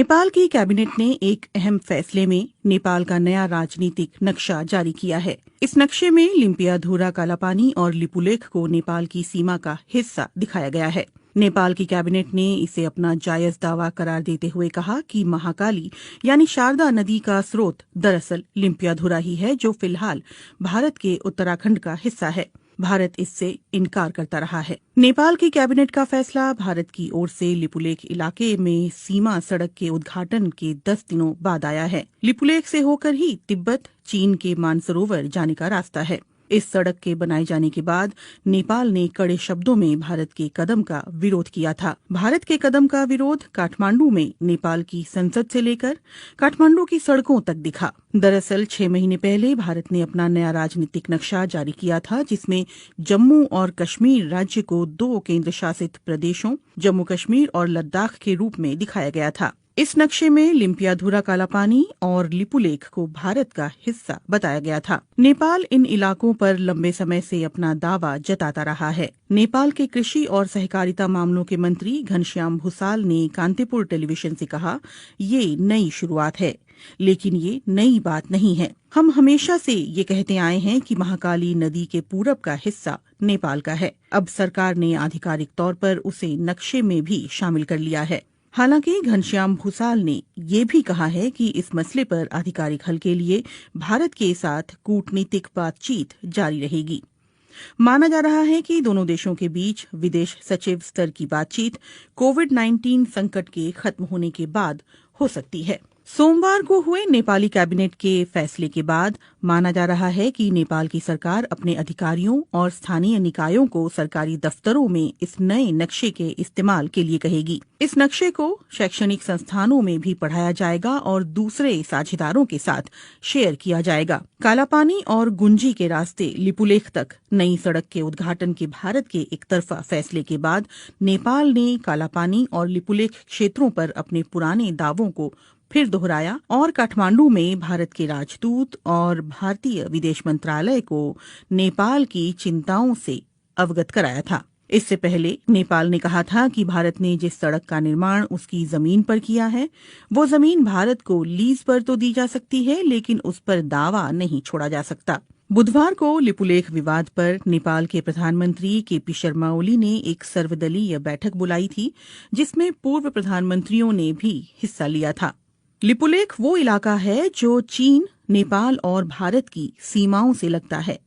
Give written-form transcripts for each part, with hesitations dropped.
नेपाल की कैबिनेट ने एक अहम फैसले में नेपाल का नया राजनीतिक नक्शा जारी किया है। इस नक्शे में लिम्पियाधुरा कालापानी और लिपुलेख को नेपाल की सीमा का हिस्सा दिखाया गया है। नेपाल की कैबिनेट ने इसे अपना जायज दावा करार देते हुए कहा कि महाकाली यानी शारदा नदी का स्रोत दरअसल लिम्पियाधुरा ही है, जो फिलहाल भारत के उत्तराखंड का हिस्सा है। भारत इससे इनकार करता रहा है। नेपाल की कैबिनेट का फैसला भारत की ओर से लिपुलेख इलाके में सीमा सड़क के उद्घाटन के 10 दिनों बाद आया है। लिपुलेख से होकर ही तिब्बत चीन के मानसरोवर जाने का रास्ता है। इस सड़क के बनाए जाने के बाद नेपाल ने कड़े शब्दों में भारत के कदम का विरोध किया था। भारत के कदम का विरोध काठमांडू में नेपाल की संसद से लेकर काठमांडू की सड़कों तक दिखा। दरअसल 6 महीने पहले भारत ने अपना नया राजनीतिक नक्शा जारी किया था, जिसमें जम्मू और कश्मीर राज्य को 2 केंद्र शासित प्रदेशों जम्मू कश्मीर और लद्दाख के रूप में दिखाया गया था। इस नक्शे में लिम्पियाधुरा कालापानी और लिपुलेख को भारत का हिस्सा बताया गया था। नेपाल इन इलाकों पर लंबे समय से अपना दावा जताता रहा है। नेपाल के कृषि और सहकारिता मामलों के मंत्री घनश्याम भूसाल ने कांतिपुर टेलीविजन से कहा, ये नई शुरुआत है, लेकिन ये नई बात नहीं है। हम हमेशा से ये कहते आए हैं कि महाकाली नदी के पूरब का हिस्सा नेपाल का है। अब सरकार ने आधिकारिक तौर पर उसे नक्शे में भी शामिल कर लिया है। हालांकि घनश्याम भूसाल ने ये भी कहा है कि इस मसले पर आधिकारिक हल के लिए भारत के साथ कूटनीतिक बातचीत जारी रहेगी। माना जा रहा है कि दोनों देशों के बीच विदेश सचिव स्तर की बातचीत कोविड-19 संकट के खत्म होने के बाद हो सकती है। सोमवार को हुए नेपाली कैबिनेट के फैसले के बाद माना जा रहा है कि नेपाल की सरकार अपने अधिकारियों और स्थानीय निकायों को सरकारी दफ्तरों में इस नए नक्शे के इस्तेमाल के लिए कहेगी। इस नक्शे को शैक्षणिक संस्थानों में भी पढ़ाया जाएगा और दूसरे साझेदारों के साथ शेयर किया जाएगा। कालापानी और गुंजी के रास्ते लिपुलेख तक नई सड़क के उद्घाटन के भारत के एक तरफा फैसले के बाद नेपाल ने कालापानी और लिपुलेख क्षेत्रों पर अपने पुराने दावों को फिर दोहराया और काठमांडू में भारत के राजदूत और भारतीय विदेश मंत्रालय को नेपाल की चिंताओं से अवगत कराया था। इससे पहले नेपाल ने कहा था कि भारत ने जिस सड़क का निर्माण उसकी जमीन पर किया है, वो जमीन भारत को लीज पर तो दी जा सकती है, लेकिन उस पर दावा नहीं छोड़ा जा सकता। बुधवार को लिपुलेख विवाद पर नेपाल के प्रधानमंत्री केपी शर्मा ओली ने एक सर्वदलीय बैठक बुलाई थी, जिसमें पूर्व प्रधानमंत्रियों ने भी हिस्सा लिया था। लिपुलेख वो इलाका है जो चीन, नेपाल और भारत की सीमाओं से लगता है।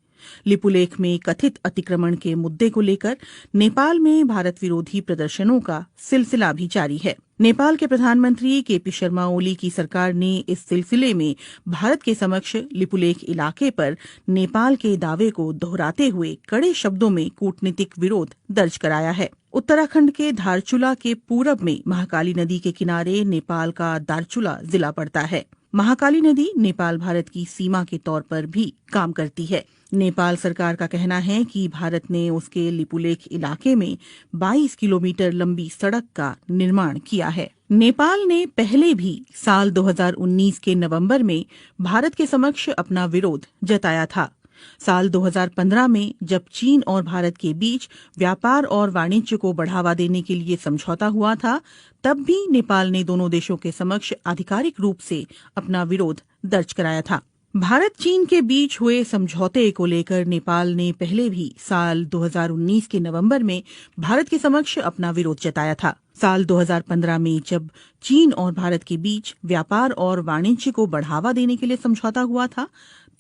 लिपुलेख में कथित अतिक्रमण के मुद्दे को लेकर नेपाल में भारत विरोधी प्रदर्शनों का सिलसिला भी जारी है। नेपाल के प्रधानमंत्री केपी शर्मा ओली की सरकार ने इस सिलसिले में भारत के समक्ष लिपुलेख इलाके पर नेपाल के दावे को दोहराते हुए कड़े शब्दों में कूटनीतिक विरोध दर्ज कराया है। उत्तराखंड के धारचूला के पूरब में महाकाली नदी के किनारे नेपाल का दारचूला जिला पड़ता है। महाकाली नदी नेपाल भारत की सीमा के तौर पर भी काम करती है। नेपाल सरकार का कहना है कि भारत ने उसके लिपुलेख इलाके में 22 किलोमीटर लंबी सड़क का निर्माण किया है। नेपाल ने पहले भी साल 2019 के नवंबर में भारत के समक्ष अपना विरोध जताया था। साल 2015 में जब चीन और भारत के बीच व्यापार और वाणिज्य को बढ़ावा देने के लिए समझौता हुआ था, तब भी नेपाल ने दोनों देशों के समक्ष आधिकारिक रूप से अपना विरोध दर्ज कराया था। भारत चीन के बीच हुए समझौते को लेकर नेपाल ने पहले भी साल 2019 के नवंबर में भारत के समक्ष अपना विरोध जताया था। साल 2015 में जब चीन और भारत के बीच व्यापार और वाणिज्य को बढ़ावा देने के लिए समझौता हुआ था,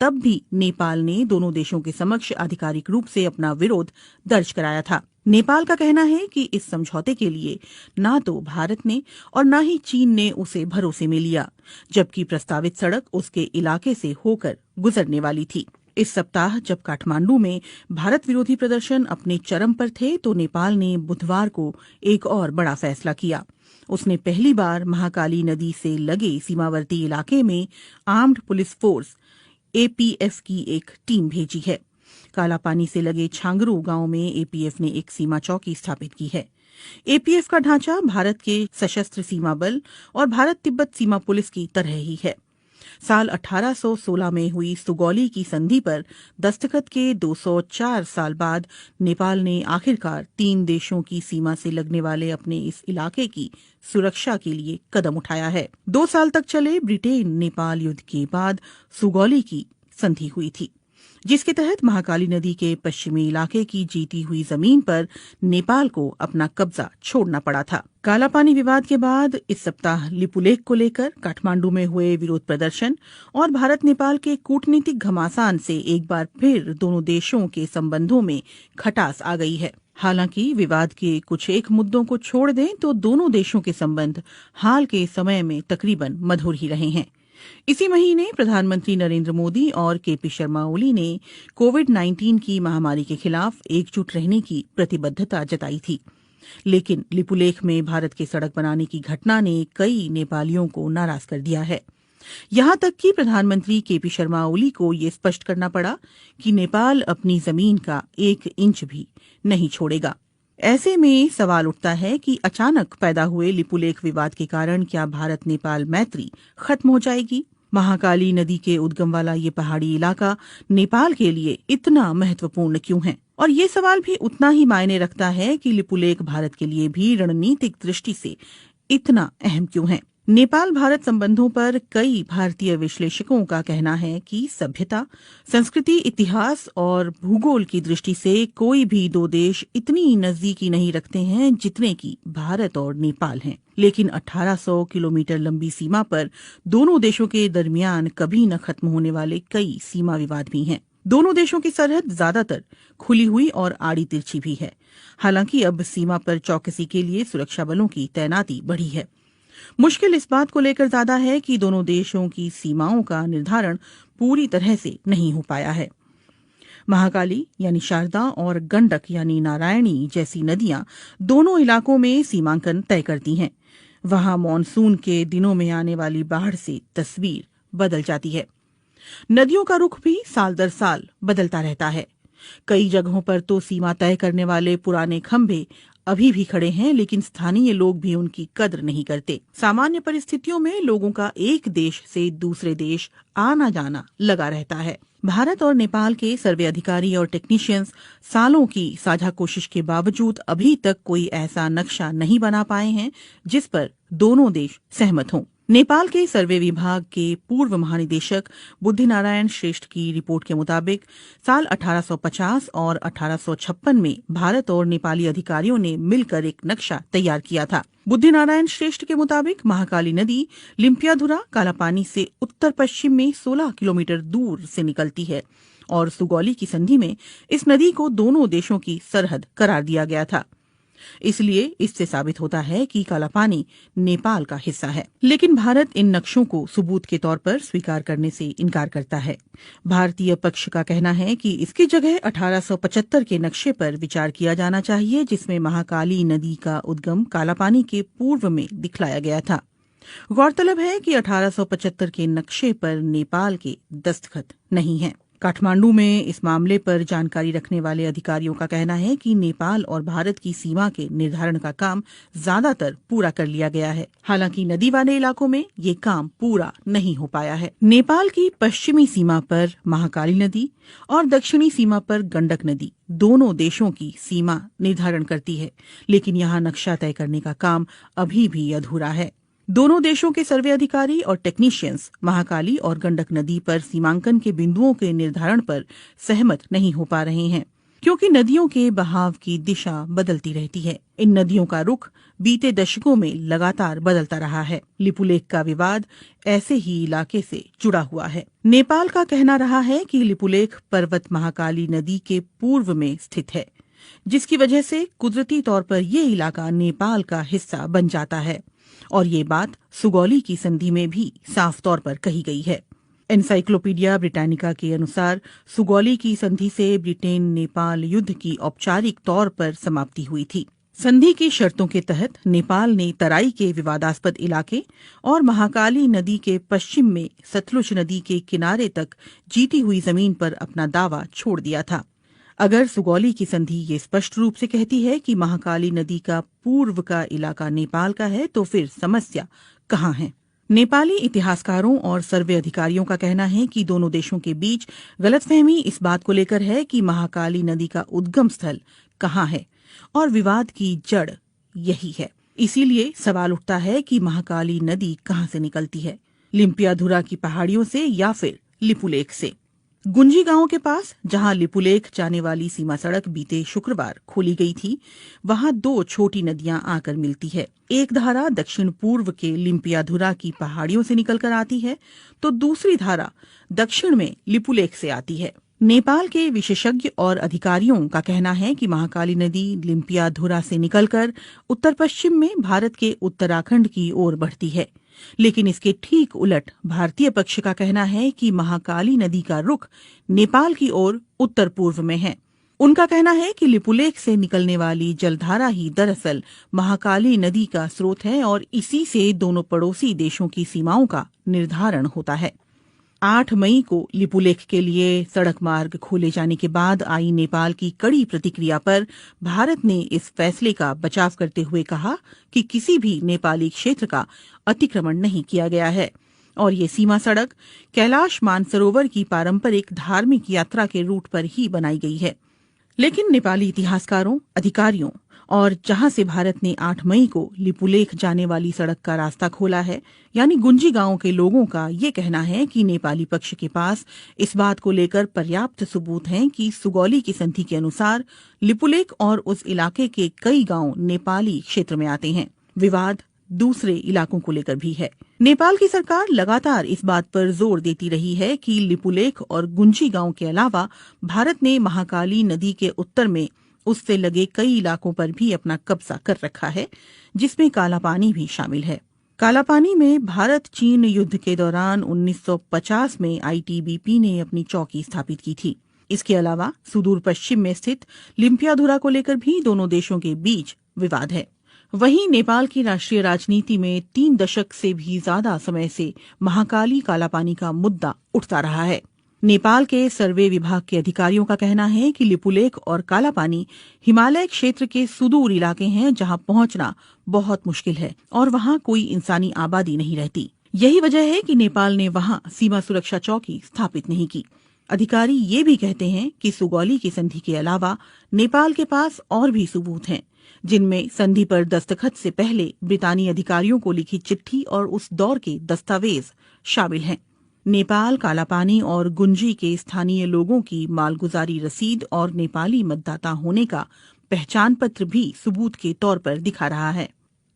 तब भी नेपाल ने दोनों देशों के समक्ष आधिकारिक रूप से अपना विरोध दर्ज कराया था। नेपाल का कहना है कि इस समझौते के लिए ना तो भारत ने और ना ही चीन ने उसे भरोसे में लिया, जबकि प्रस्तावित सड़क उसके इलाके से होकर गुजरने वाली थी। इस सप्ताह जब काठमांडू में भारत विरोधी प्रदर्शन अपने चरम पर थे, तो नेपाल ने बुधवार को एक और बड़ा फैसला किया। उसने पहली बार महाकाली नदी से लगे सीमावर्ती इलाके में आर्म्ड पुलिस फोर्स एपीएफ की एक टीम भेजी है। कालापानी से लगे छांगरू गांव में एपीएफ ने एक सीमा चौकी स्थापित की है। एपीएफ का ढांचा भारत के सशस्त्र सीमा बल और भारत तिब्बत सीमा पुलिस की तरह ही है। साल 1816 में हुई सुगौली की संधि पर दस्तखत के 204 साल बाद नेपाल ने आखिरकार 3 देशों की सीमा से लगने वाले अपने इस इलाके की सुरक्षा के लिए कदम उठाया है। 2 साल तक चले ब्रिटेन नेपाल युद्ध के बाद सुगौली की संधि हुई थी, जिसके तहत महाकाली नदी के पश्चिमी इलाके की जीती हुई जमीन पर नेपाल को अपना कब्जा छोड़ना पड़ा था। कालापानी विवाद के बाद इस सप्ताह लिपुलेख को लेकर काठमांडू में हुए विरोध प्रदर्शन और भारत नेपाल के कूटनीतिक घमासान से एक बार फिर दोनों देशों के संबंधों में खटास आ गई है। हालांकि विवाद के कुछ एक मुद्दों को छोड़ दें तो दोनों देशों के संबंध हाल के समय में तकरीबन मधुर ही रहे हैं। इसी महीने प्रधानमंत्री नरेंद्र मोदी और केपी शर्मा ओली ने कोविड-19 की महामारी के खिलाफ एकजुट रहने की प्रतिबद्धता जताई थी, लेकिन लिपुलेख में भारत के सड़क बनाने की घटना ने कई नेपालियों को नाराज कर दिया है। यहां तक कि प्रधानमंत्री केपी शर्मा ओली को ये स्पष्ट करना पड़ा कि नेपाल अपनी जमीन का 1 इंच भी नहीं छोड़ेगा। ऐसे में सवाल उठता है कि अचानक पैदा हुए लिपुलेख विवाद के कारण क्या भारत नेपाल मैत्री खत्म हो जाएगी? महाकाली नदी के उद्गम वाला ये पहाड़ी इलाका नेपाल के लिए इतना महत्वपूर्ण क्यों है? और ये सवाल भी उतना ही मायने रखता है कि लिपुलेख भारत के लिए भी रणनीतिक दृष्टि से इतना अहम क्यों है? नेपाल भारत संबंधों पर कई भारतीय विश्लेषकों का कहना है कि सभ्यता, संस्कृति, इतिहास और भूगोल की दृष्टि से कोई भी 2 देश इतनी नजदीकी नहीं रखते हैं जितने कि भारत और नेपाल हैं। लेकिन 1800 किलोमीटर लंबी सीमा पर दोनों देशों के दरमियान कभी न खत्म होने वाले कई सीमा विवाद भी हैं। दोनों देशों की सरहद ज्यादातर खुली हुई और आड़ी तिरछी भी है। हालांकि अब सीमा पर चौकसी के लिए सुरक्षा बलों की तैनाती बढ़ी है। मुश्किल इस बात को लेकर ज्यादा है कि दोनों देशों की सीमाओं का निर्धारण पूरी तरह से नहीं हो पाया है। महाकाली यानी शारदा और गंडक यानी नारायणी जैसी नदियां दोनों इलाकों में सीमांकन तय करती हैं। वहां मॉनसून के दिनों में आने वाली बाढ़ से तस्वीर बदल जाती है। नदियों का रुख भी साल दर साल बदलता रहता है। कई जगहों पर तो सीमा तय करने वाले पुराने खंभे अभी भी खड़े हैं, लेकिन स्थानीय लोग भी उनकी कद्र नहीं करते। सामान्य परिस्थितियों में लोगों का एक देश से दूसरे देश आना जाना लगा रहता है। भारत और नेपाल के सर्वे अधिकारी और टेक्नीशियंस सालों की साझा कोशिश के बावजूद अभी तक कोई ऐसा नक्शा नहीं बना पाए हैं जिस पर दोनों देश सहमत हों। नेपाल के सर्वे विभाग के पूर्व महानिदेशक बुद्धिनारायण श्रेष्ठ की रिपोर्ट के मुताबिक साल 1850 और 1856 में भारत और नेपाली अधिकारियों ने मिलकर एक नक्शा तैयार किया था। बुद्धिनारायण श्रेष्ठ के मुताबिक महाकाली नदी लिम्पियाधुरा कालापानी से उत्तर पश्चिम में 16 किलोमीटर दूर से निकलती है और सुगौली की संधि में इस नदी को दोनों देशों की सरहद करार दिया गया था। इसलिए इससे साबित होता है कि कालापानी नेपाल का हिस्सा है। लेकिन भारत इन नक्शों को सबूत के तौर पर स्वीकार करने से इनकार करता है। भारतीय पक्ष का कहना है कि इसकी जगह 1875 के नक्शे पर विचार किया जाना चाहिए, जिसमें महाकाली नदी का उद्गम कालापानी के पूर्व में दिखलाया गया था। गौरतलब है कि 1875 के नक्शे पर नेपाल के दस्तखत नहीं हैं। काठमांडू में इस मामले पर जानकारी रखने वाले अधिकारियों का कहना है कि नेपाल और भारत की सीमा के निर्धारण का काम ज्यादातर पूरा कर लिया गया है। हालांकि नदी वाले इलाकों में ये काम पूरा नहीं हो पाया है। नेपाल की पश्चिमी सीमा पर महाकाली नदी और दक्षिणी सीमा पर गंडक नदी दोनों देशों की सीमा निर्धारण करती है, लेकिन यहाँ नक्शा तय करने का काम अभी भी अधूरा है। दोनों देशों के सर्वे अधिकारी और टेक्नीशियंस महाकाली और गंडक नदी पर सीमांकन के बिंदुओं के निर्धारण पर सहमत नहीं हो पा रहे हैं, क्योंकि नदियों के बहाव की दिशा बदलती रहती है। इन नदियों का रुख बीते दशकों में लगातार बदलता रहा है। लिपुलेख का विवाद ऐसे ही इलाके से जुड़ा हुआ है। नेपाल का कहना रहा है कि लिपुलेख पर्वत महाकाली नदी के पूर्व में स्थित है, जिसकी वजह से कुदरती तौर पर ये इलाका नेपाल का हिस्सा बन जाता है, और ये बात सुगौली की संधि में भी साफ तौर पर कही गई है। एनसाइक्लोपीडिया ब्रिटानिका के अनुसार सुगौली की संधि से ब्रिटेन नेपाल युद्ध की औपचारिक तौर पर समाप्ति हुई थी। संधि की शर्तों के तहत नेपाल ने तराई के विवादास्पद इलाके और महाकाली नदी के पश्चिम में सतलुज नदी के किनारे तक जीती हुई जमीन पर अपना दावा छोड़ दिया था। अगर सुगौली की संधि ये स्पष्ट रूप से कहती है कि महाकाली नदी का पूर्व का इलाका नेपाल का है, तो फिर समस्या कहाँ है? नेपाली इतिहासकारों और सर्वे अधिकारियों का कहना है कि दोनों देशों के बीच गलतफहमी इस बात को लेकर है कि महाकाली नदी का उद्गम स्थल कहाँ है और विवाद की जड़ यही है। इसीलिए सवाल उठता है कि महाकाली नदी कहाँ से निकलती है, लिम्पियाधुरा की पहाड़ियों से या फिर लिपुलेख से। गुंजी गांव के पास जहां लिपुलेख जाने वाली सीमा सड़क बीते शुक्रवार खोली गई थी, वहां दो छोटी नदियां आकर मिलती है। एक धारा दक्षिण पूर्व के लिम्पियाधुरा की पहाड़ियों से निकलकर आती है, तो दूसरी धारा दक्षिण में लिपुलेख से आती है। नेपाल के विशेषज्ञ और अधिकारियों का कहना है कि महाकाली नदी लिम्पियाधुरा से निकलकर उत्तर पश्चिम में भारत के उत्तराखंड की ओर बढ़ती है, लेकिन इसके ठीक उलट भारतीय पक्ष का कहना है कि महाकाली नदी का रुख नेपाल की ओर उत्तर पूर्व में है। उनका कहना है कि लिपुलेख से निकलने वाली जलधारा ही दरअसल महाकाली नदी का स्रोत है और इसी से दोनों पड़ोसी देशों की सीमाओं का निर्धारण होता है। 8 मई को लिपुलेख के लिए सड़क मार्ग खोले जाने के बाद आई नेपाल की कड़ी प्रतिक्रिया पर भारत ने इस फैसले का बचाव करते हुए कहा कि किसी भी नेपाली क्षेत्र का अतिक्रमण नहीं किया गया है और ये सीमा सड़क कैलाश मानसरोवर की पारंपरिक धार्मिक यात्रा के रूट पर ही बनाई गई है। लेकिन नेपाली इतिहासकारों, अधिकारियों और जहां से भारत ने 8 मई को लिपुलेख जाने वाली सड़क का रास्ता खोला है, यानी गुंजी गांव के लोगों का ये कहना है कि नेपाली पक्ष के पास इस बात को लेकर पर्याप्त सबूत हैं कि सुगौली की संधि के अनुसार लिपुलेख और उस इलाके के कई गांव नेपाली क्षेत्र में आते हैं। विवाद दूसरे इलाकों को लेकर भी है। नेपाल की सरकार लगातार इस बात पर जोर देती रही है कि लिपुलेख और गुंजी गांव के अलावा भारत ने महाकाली नदी के उत्तर में उससे लगे कई इलाकों पर भी अपना कब्जा कर रखा है, जिसमें कालापानी भी शामिल है। कालापानी में भारत चीन युद्ध के दौरान 1950 में आईटीबीपी ने अपनी चौकी स्थापित की थी। इसके अलावा सुदूर पश्चिम में स्थित लिम्पियाधुरा को लेकर भी दोनों देशों के बीच विवाद है। वहीं नेपाल की राष्ट्रीय राजनीति में 3 दशक से भी ज्यादा समय से महाकाली कालापानी का मुद्दा उठता रहा है। नेपाल के सर्वे विभाग के अधिकारियों का कहना है कि लिपुलेख और कालापानी हिमालय क्षेत्र के सुदूर इलाके हैं जहां पहुंचना बहुत मुश्किल है और वहां कोई इंसानी आबादी नहीं रहती। यही वजह है कि नेपाल ने वहां सीमा सुरक्षा चौकी स्थापित नहीं की। अधिकारी ये भी कहते हैं कि सुगौली की संधि के अलावा नेपाल के पास और भी सबूत हैं, जिनमें संधि पर दस्तखत से पहले ब्रितानी अधिकारियों को लिखी चिट्ठी और उस दौर के दस्तावेज शामिल हैं। नेपाल कालापानी और गुंजी के स्थानीय लोगों की मालगुजारी रसीद और नेपाली मतदाता होने का पहचान पत्र भी सबूत के तौर पर दिखा रहा है।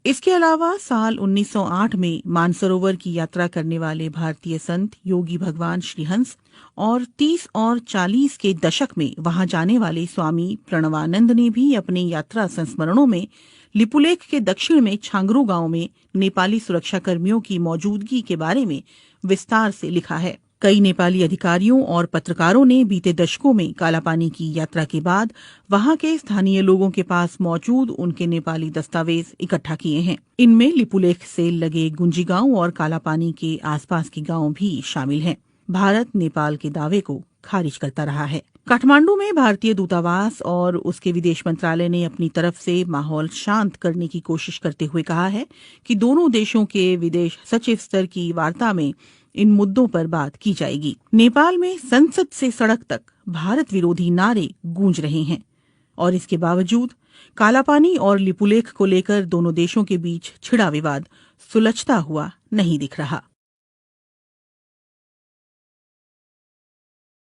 इसके अलावा साल 1908 में मानसरोवर की यात्रा करने वाले भारतीय संत योगी भगवान श्रीहंस और 30 और 40 के दशक में वहां जाने वाले स्वामी प्रणवानंद ने भी अपने यात्रा संस्मरणों में लिपुलेख के दक्षिण में छांगरू गांव में नेपाली सुरक्षा कर्मियों की मौजूदगी के बारे में विस्तार से लिखा है। कई नेपाली अधिकारियों और पत्रकारों ने बीते दशकों में कालापानी की यात्रा के बाद वहां के स्थानीय लोगों के पास मौजूद उनके नेपाली दस्तावेज इकट्ठा किए हैं। इनमें लिपुलेख से लगे गुंजी गांव और कालापानी के आसपास के गांव भी शामिल हैं। भारत नेपाल के दावे को खारिज करता रहा है। काठमांडू में भारतीय दूतावास और उसके विदेश मंत्रालय ने अपनी तरफ से माहौल शांत करने की कोशिश करते हुए कहा है कि दोनों देशों के विदेश सचिव स्तर की वार्ता में इन मुद्दों पर बात की जाएगी। नेपाल में संसद से सड़क तक भारत विरोधी नारे गूंज रहे हैं और इसके बावजूद कालापानी और लिपुलेख को लेकर दोनों देशों के बीच छिड़ा विवाद सुलझता हुआ नहीं दिख रहा।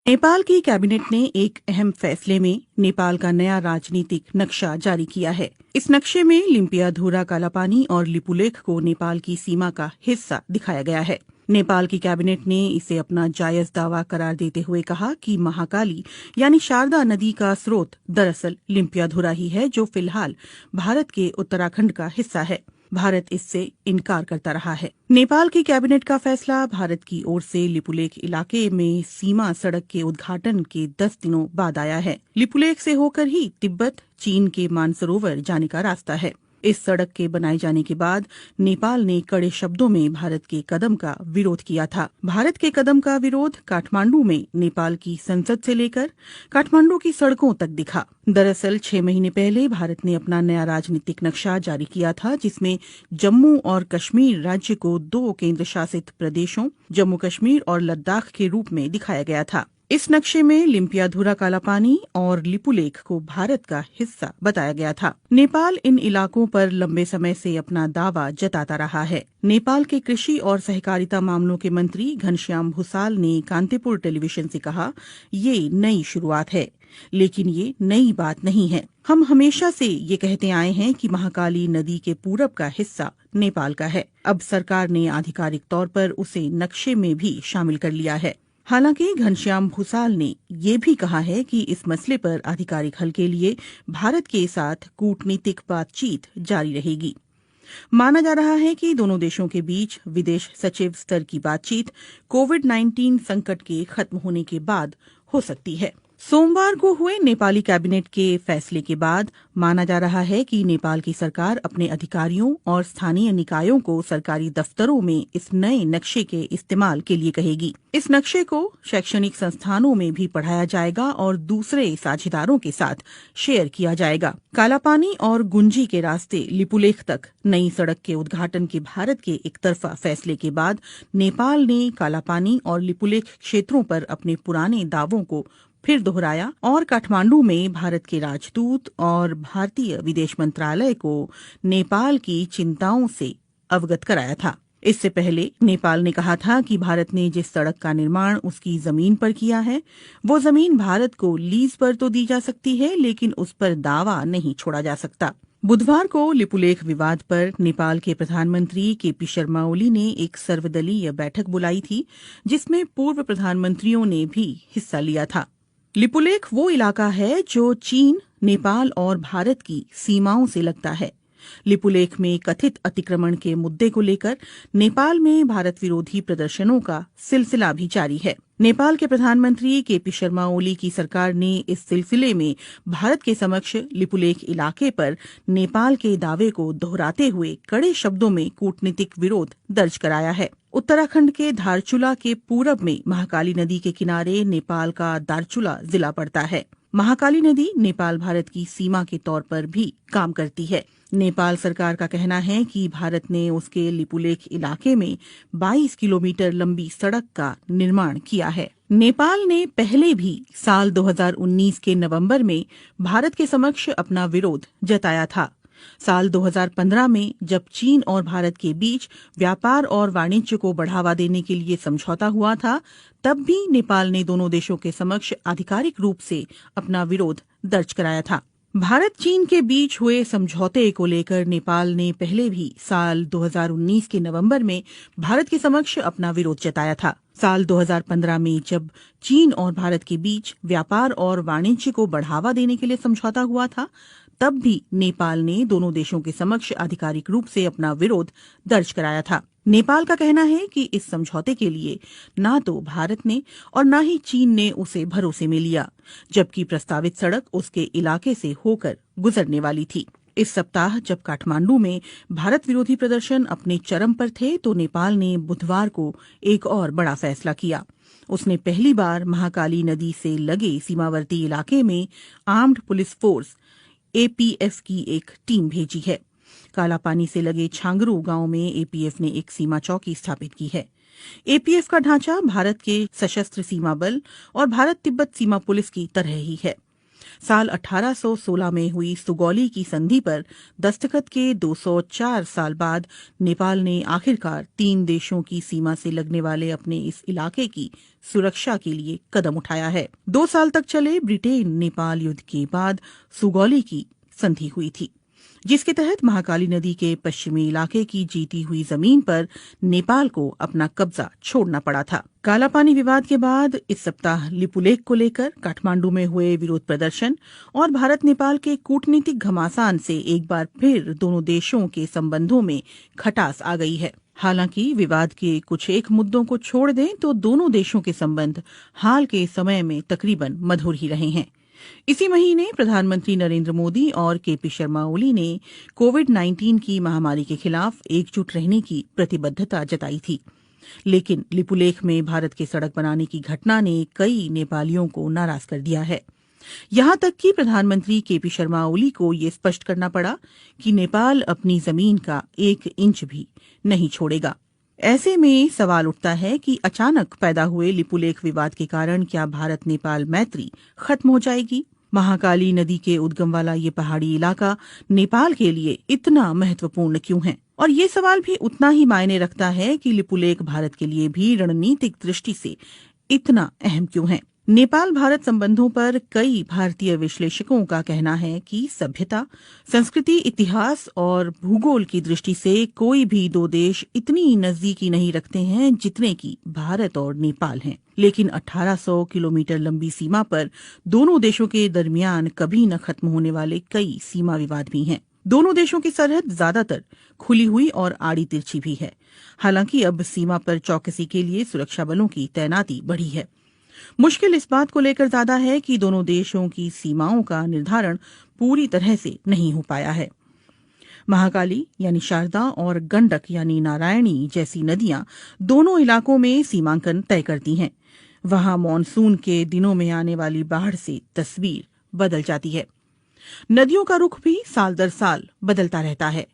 नेपाल की कैबिनेट ने एक अहम फैसले में नेपाल का नया राजनीतिक नक्शा जारी किया है। इस नक्शे में लिम्पियाधुरा, कालापानी और लिपुलेख को नेपाल की सीमा का हिस्सा दिखाया गया है। नेपाल की कैबिनेट ने इसे अपना जायज दावा करार देते हुए कहा कि महाकाली यानी शारदा नदी का स्रोत दरअसल लिम्पियाधुरा ही है, जो फिलहाल भारत के उत्तराखंड का हिस्सा है। भारत इससे इनकार करता रहा है। नेपाल की कैबिनेट का फैसला भारत की ओर से लिपुलेख इलाके में सीमा सड़क के उद्घाटन के 10 दिनों बाद आया है। लिपुलेख से होकर ही तिब्बत, चीन के मानसरोवर जाने का रास्ता है। इस सड़क के बनाए जाने के बाद नेपाल ने कड़े शब्दों में भारत के कदम का विरोध किया था। भारत के कदम का विरोध काठमांडू में नेपाल की संसद से लेकर काठमांडू की सड़कों तक दिखा। दरअसल 6 महीने पहले भारत ने अपना नया राजनीतिक नक्शा जारी किया था, जिसमें जम्मू और कश्मीर राज्य को 2 केंद्र शासित प्रदेशों जम्मू कश्मीर और लद्दाख के रूप में दिखाया गया था। इस नक्शे में लिम्पियाधुरा कालापानी और लिपुलेख को भारत का हिस्सा बताया गया था। नेपाल इन इलाकों पर लंबे समय से अपना दावा जताता रहा है। नेपाल के कृषि और सहकारिता मामलों के मंत्री घनश्याम भूसाल ने कांतिपुर टेलीविजन से कहा, ये नई शुरुआत है, लेकिन ये नई बात नहीं है। हम हमेशा से ये कहते आए हैं कि महाकाली नदी के पूरब का हिस्सा नेपाल का है। अब सरकार ने आधिकारिक तौर पर उसे नक्शे में भी शामिल कर लिया है। हालांकि घनश्याम भूसाल ने ये भी कहा है कि इस मसले पर आधिकारिक हल के लिए भारत के साथ कूटनीतिक बातचीत जारी रहेगी। माना जा रहा है कि दोनों देशों के बीच विदेश सचिव स्तर की बातचीत कोविड-19 संकट के खत्म होने के बाद हो सकती है। सोमवार को हुए नेपाली कैबिनेट के फैसले के बाद माना जा रहा है कि नेपाल की सरकार अपने अधिकारियों और स्थानीय निकायों को सरकारी दफ्तरों में इस नए नक्शे के इस्तेमाल के लिए कहेगी। इस नक्शे को शैक्षणिक संस्थानों में भी पढ़ाया जाएगा और दूसरे साझेदारों के साथ शेयर किया जाएगा। कालापानी और गुंजी के रास्ते लिपुलेख तक नई सड़क के उद्घाटन के भारत के एक तरफा फैसले के बाद नेपाल ने कालापानी और लिपुलेख क्षेत्रों पर अपने पुराने दावों को फिर दोहराया और काठमांडू में भारत के राजदूत और भारतीय विदेश मंत्रालय को नेपाल की चिंताओं से अवगत कराया था। इससे पहले नेपाल ने कहा था कि भारत ने जिस सड़क का निर्माण उसकी जमीन पर किया है, वो जमीन भारत को लीज पर तो दी जा सकती है, लेकिन उस पर दावा नहीं छोड़ा जा सकता। बुधवार को लिपुलेख विवाद पर नेपाल के प्रधानमंत्री केपी शर्मा ओली ने एक सर्वदलीय बैठक बुलाई थी, जिसमें पूर्व प्रधानमंत्रियों ने भी हिस्सा लिया था। लिपुलेख वो इलाका है जो चीन, नेपाल और भारत की सीमाओं से लगता है। लिपुलेख में कथित अतिक्रमण के मुद्दे को लेकर नेपाल में भारत विरोधी प्रदर्शनों का सिलसिला भी जारी है। नेपाल के प्रधानमंत्री केपी शर्मा ओली की सरकार ने इस सिलसिले में भारत के समक्ष लिपुलेख इलाके पर नेपाल के दावे को दोहराते हुए कड़े शब्दों में कूटनीतिक विरोध दर्ज कराया है। उत्तराखंड के धारचूला के पूरब में महाकाली नदी के किनारे नेपाल का दारचूला जिला पड़ता है। महाकाली नदी नेपाल भारत की सीमा के तौर पर भी काम करती है। नेपाल सरकार का कहना है कि भारत ने उसके लिपुलेख इलाके में 22 किलोमीटर लंबी सड़क का निर्माण किया है। नेपाल ने पहले भी साल 2019 के नवंबर में भारत के समक्ष अपना विरोध जताया था। साल 2015 में जब चीन और भारत के बीच व्यापार और वाणिज्य को बढ़ावा देने के लिए समझौता हुआ था, तब भी नेपाल ने दोनों देशों के समक्ष आधिकारिक रूप से अपना विरोध दर्ज कराया था। भारत चीन के बीच हुए समझौते को लेकर नेपाल ने पहले भी साल 2019 के नवंबर में भारत के समक्ष अपना विरोध जताया था। साल 2015 में जब चीन और भारत के बीच व्यापार और वाणिज्य को बढ़ावा देने के लिए समझौता हुआ था, तब भी नेपाल ने दोनों देशों के समक्ष आधिकारिक रूप से अपना विरोध दर्ज कराया था। नेपाल का कहना है कि इस समझौते के लिए ना तो भारत ने और ना ही चीन ने उसे भरोसे में लिया, जबकि प्रस्तावित सड़क उसके इलाके से होकर गुजरने वाली थी। इस सप्ताह जब काठमांडू में भारत विरोधी प्रदर्शन अपने चरम पर थे, तो नेपाल ने बुधवार को एक और बड़ा फैसला किया। उसने पहली बार महाकाली नदी से लगे सीमावर्ती इलाके में आर्म्ड पुलिस फोर्स एपीएफ की एक टीम भेजी है। कालापानी से लगे छांगरू गांव में एपीएफ ने एक सीमा चौकी स्थापित की है। एपीएफ का ढांचा भारत के सशस्त्र सीमा बल और भारत तिब्बत सीमा पुलिस की तरह ही है। साल 1816 में हुई सुगौली की संधि पर दस्तखत के 204 साल बाद नेपाल ने आखिरकार 3 देशों की सीमा से लगने वाले अपने इस इलाके की सुरक्षा के लिए कदम उठाया है। 2 साल तक चले ब्रिटेन नेपाल युद्ध के बाद सुगौली की संधि हुई थी, जिसके तहत महाकाली नदी के पश्चिमी इलाके की जीती हुई जमीन पर नेपाल को अपना कब्जा छोड़ना पड़ा था। कालापानी विवाद के बाद इस सप्ताह लिपुलेख को लेकर काठमांडू में हुए विरोध प्रदर्शन और भारत नेपाल के कूटनीतिक घमासान से एक बार फिर दोनों देशों के संबंधों में खटास आ गई है। हालांकि विवाद के कुछ एक मुद्दों को छोड़ दें तो दोनों देशों के संबंध हाल के समय में तकरीबन मधुर ही रहे हैं। इसी महीने प्रधानमंत्री नरेंद्र मोदी और केपी शर्मा ओली ने कोविड-19 की महामारी के खिलाफ एकजुट रहने की प्रतिबद्धता जताई थी। लेकिन लिपुलेख में भारत के सड़क बनाने की घटना ने कई नेपालियों को नाराज कर दिया है। यहां तक कि प्रधानमंत्री केपी शर्मा ओली को ये स्पष्ट करना पड़ा कि नेपाल अपनी जमीन का 1 इंच भी नहीं छोड़ेगा। ऐसे में सवाल उठता है कि अचानक पैदा हुए लिपुलेख विवाद के कारण क्या भारत नेपाल मैत्री खत्म हो जाएगी? महाकाली नदी के उद्गम वाला ये पहाड़ी इलाका नेपाल के लिए इतना महत्वपूर्ण क्यों है? और ये सवाल भी उतना ही मायने रखता है कि लिपुलेख भारत के लिए भी रणनीतिक दृष्टि से इतना अहम क्यों है? नेपाल भारत संबंधों पर कई भारतीय विश्लेषकों का कहना है कि सभ्यता, संस्कृति, इतिहास और भूगोल की दृष्टि से कोई भी दो देश इतनी नजदीकी नहीं रखते हैं जितने कि भारत और नेपाल हैं। लेकिन 1800 किलोमीटर लंबी सीमा पर दोनों देशों के दरमियान कभी न खत्म होने वाले कई सीमा विवाद भी हैं। दोनों देशों की सरहद ज्यादातर खुली हुई और आड़ी तिरछी भी है। हालांकि अब सीमा पर चौकसी के लिए सुरक्षा बलों की तैनाती बढ़ी है। मुश्किल इस बात को लेकर ज्यादा है कि दोनों देशों की सीमाओं का निर्धारण पूरी तरह से नहीं हो पाया है। महाकाली यानी शारदा और गंडक यानी नारायणी जैसी नदियां दोनों इलाकों में सीमांकन तय करती हैं। वहां मॉनसून के दिनों में आने वाली बाढ़ से तस्वीर बदल जाती है। नदियों का रुख भी साल दर साल बदलता रहता है।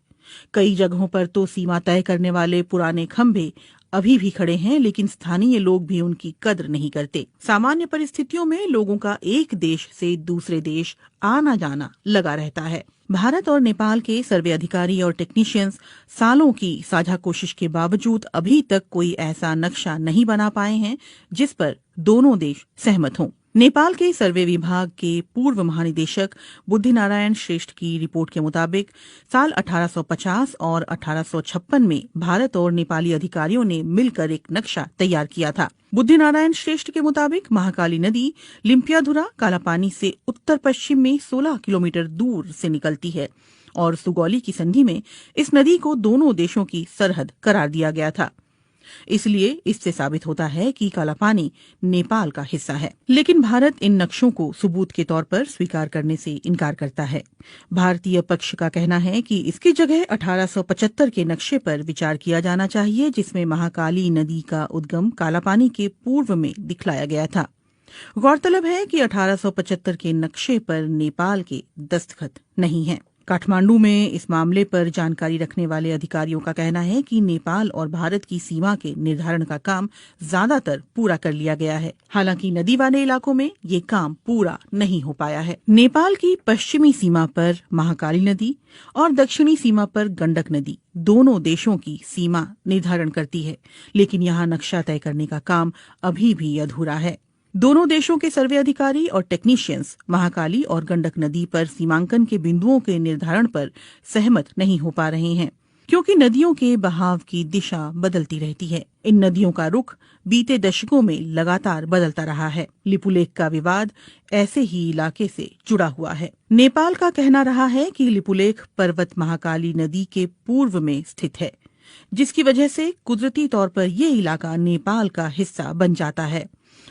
कई जगहों पर तो सीमा तय करने वाले पुराने खंभे अभी भी खड़े हैं, लेकिन स्थानीय लोग भी उनकी कद्र नहीं करते। सामान्य परिस्थितियों में लोगों का एक देश से दूसरे देश आना जाना लगा रहता है। भारत और नेपाल के सर्वे अधिकारी और टेक्नीशियंस सालों की साझा कोशिश के बावजूद अभी तक कोई ऐसा नक्शा नहीं बना पाए हैं जिस पर दोनों देश सहमत हों। नेपाल के सर्वे विभाग के पूर्व महानिदेशक बुद्धिनारायण श्रेष्ठ की रिपोर्ट के मुताबिक साल 1850 और 1856 में भारत और नेपाली अधिकारियों ने मिलकर एक नक्शा तैयार किया था। बुद्धिनारायण श्रेष्ठ के मुताबिक महाकाली नदी लिम्पियाधुरा कालापानी से उत्तर पश्चिम में 16 किलोमीटर दूर से निकलती है और सुगौली की संधि में इस नदी को दोनों देशों की सरहद करार दिया गया था। इसलिए इससे साबित होता है कि कालापानी नेपाल का हिस्सा है। लेकिन भारत इन नक्शों को सबूत के तौर पर स्वीकार करने से इनकार करता है। भारतीय पक्ष का कहना है कि इसकी जगह 1875 के नक्शे पर विचार किया जाना चाहिए, जिसमें महाकाली नदी का उद्गम कालापानी के पूर्व में दिखलाया गया था। गौरतलब है कि 1875 के नक्शे पर नेपाल के दस्तखत नहीं हैं। काठमांडू में इस मामले पर जानकारी रखने वाले अधिकारियों का कहना है कि नेपाल और भारत की सीमा के निर्धारण का काम ज्यादातर पूरा कर लिया गया है। हालांकि नदी वाले इलाकों में ये काम पूरा नहीं हो पाया है। नेपाल की पश्चिमी सीमा पर महाकाली नदी और दक्षिणी सीमा पर गंडक नदी दोनों देशों की सीमा निर्धारण करती है, लेकिन यहाँ नक्शा तय करने का काम अभी भी अधूरा है। दोनों देशों के सर्वे अधिकारी और टेक्नीशियंस महाकाली और गंडक नदी पर सीमांकन के बिंदुओं के निर्धारण पर सहमत नहीं हो पा रहे हैं, क्योंकि नदियों के बहाव की दिशा बदलती रहती है। इन नदियों का रुख बीते दशकों में लगातार बदलता रहा है। लिपुलेख का विवाद ऐसे ही इलाके से जुड़ा हुआ है। नेपाल का कहना रहा है कि लिपुलेख पर्वत महाकाली नदी के पूर्व में स्थित है, जिसकी वजह से कुदरती तौर पर ये इलाका नेपाल का हिस्सा बन जाता है।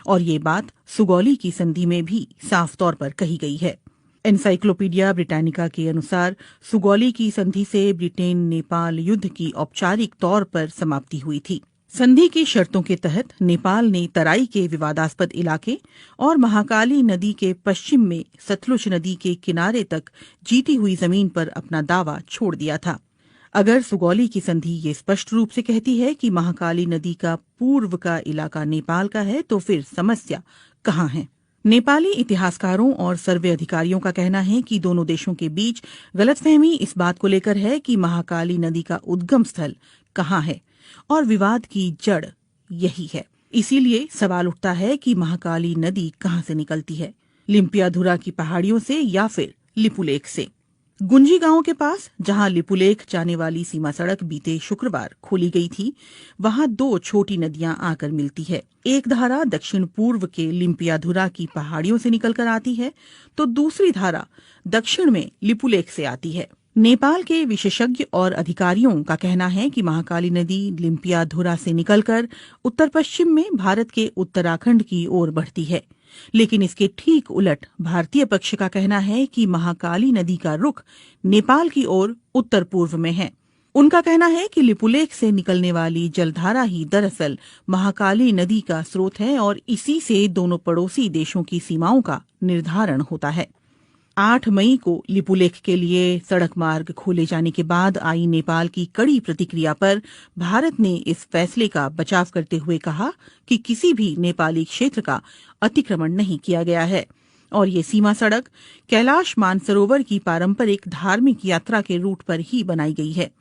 और ये बात सुगौली की संधि में भी साफ तौर पर कही गई है। एनसाइक्लोपीडिया ब्रिटानिका के अनुसार सुगौली की संधि से ब्रिटेन नेपाल युद्ध की औपचारिक तौर पर समाप्ति हुई थी। संधि की शर्तों के तहत नेपाल ने तराई के विवादास्पद इलाके और महाकाली नदी के पश्चिम में सतलुज नदी के किनारे तक जीती हुई जमीन पर अपना दावा छोड़ दिया था। अगर सुगौली की संधि ये स्पष्ट रूप से कहती है कि महाकाली नदी का पूर्व का इलाका नेपाल का है, तो फिर समस्या कहाँ है? नेपाली इतिहासकारों और सर्वे अधिकारियों का कहना है कि दोनों देशों के बीच गलतफहमी इस बात को लेकर है कि महाकाली नदी का उद्गम स्थल कहाँ है, और विवाद की जड़ यही है। इसीलिए सवाल उठता है कि महाकाली नदी कहाँ से निकलती है, लिम्पियाधुरा की पहाड़ियों से या फिर लिपुलेख से? गुंजी गांव के पास जहां लिपुलेख जाने वाली सीमा सड़क बीते शुक्रवार खोली गई थी, वहां दो छोटी नदियां आकर मिलती है। एक धारा दक्षिण पूर्व के लिम्पियाधुरा की पहाड़ियों से निकलकर आती है, तो दूसरी धारा दक्षिण में लिपुलेख से आती है। नेपाल के विशेषज्ञ और अधिकारियों का कहना है कि महाकाली नदी लिम्पियाधुरा से निकलकर उत्तर पश्चिम में भारत के उत्तराखंड की ओर बढ़ती है। लेकिन इसके ठीक उलट भारतीय पक्ष का कहना है कि महाकाली नदी का रुख नेपाल की ओर उत्तर पूर्व में है। उनका कहना है कि लिपुलेख से निकलने वाली जलधारा ही दरअसल महाकाली नदी का स्रोत है और इसी से दोनों पड़ोसी देशों की सीमाओं का निर्धारण होता है। 8 मई को लिपुलेख के लिए सड़क मार्ग खोले जाने के बाद आई नेपाल की कड़ी प्रतिक्रिया पर भारत ने इस फैसले का बचाव करते हुए कहा कि किसी भी नेपाली क्षेत्र का अतिक्रमण नहीं किया गया है और ये सीमा सड़क कैलाश मानसरोवर की पारंपरिक धार्मिक यात्रा के रूट पर ही बनाई गई है।